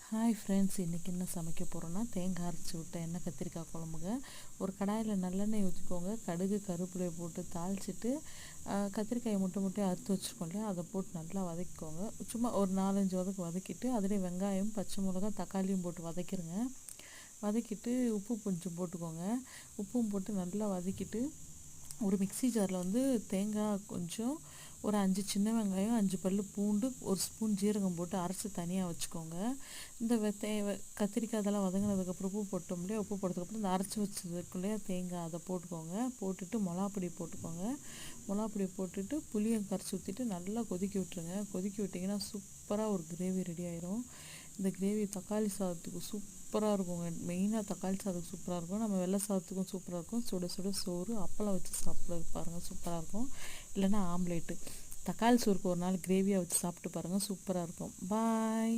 Hi friends, இன்றைக்கி என்ன சமைக்க போகிறோன்னா தேங்காய் அரைச்சி விட்ட எண்ணெய் கத்திரிக்காய் குழம்புங்க. ஒரு கடாயில் நல்லெண்ணெய் ஊற்றிக்கோங்க. கடுகு கருவேப்பிலையை போட்டு தாளிச்சிட்டு கத்திரிக்காயை முட்டையாக அறுத்து வச்சுருக்கோம் இல்லையா, அதை போட்டு நல்லா வதக்கிக்கோங்க. சும்மா ஒரு 4-5 வதக்கிட்டு அதிலே வெங்காயம், பச்சை மிளகா, தக்காளியும் போட்டு வதக்கிடுங்க. வதக்கிட்டு உப்பு கொஞ்சம் போட்டுக்கோங்க. உப்பும் போட்டு நல்லா வதக்கிட்டு ஒரு மிக்ஸி ஜாரில் தேங்காய் கொஞ்சம், ஒரு 5 சின்ன வெங்காயம், 5 பல் பூண்டு, ஒரு ஸ்பூன் ஜீரகம் போட்டு அரைச்சி தனியாக வச்சுக்கோங்க. இந்த கத்திரிக்காய் இதெல்லாம் வதங்கினதுக்கப்புறம் உப்பு போட்டோம் இல்லையா, உப்பு போட்டதுக்கப்புறம் இந்த அரைச்சி வச்சதுக்குள்ளேயே தேங்காய் அதை போட்டுக்கோங்க. போட்டுட்டு மிளகாப்பொடி போட்டுக்கோங்க. மிளகாப்பொடி போட்டுட்டு புளியை கரைச்சி ஊற்றிட்டு நல்லா கொதிக்க விட்டுருங்க. கொதிக்க விட்டிங்கன்னா சூப்பராக ஒரு கிரேவி ரெடி ஆயிரும். இந்த கிரேவி தக்காளி சாதத்துக்கு சூப்பராக இருக்குங்க. மெயினாக தக்காளி சாதத்துக்கு சூப்பராக இருக்கும். நம்ம வெள்ளை சாதத்துக்கும் சூப்பராக இருக்கும். சுட சுட சோறு அப்பளம் வச்சு சாப்பிட பாருங்கள், சூப்பராக இருக்கும். இல்லைன்னா ஆம்லேட்டு. தக்காளி சோறுக்கு ஒரு நாள் கிரேவியாக வச்சு சாப்பிட்டு பாருங்கள், சூப்பராக இருக்கும். பாய்.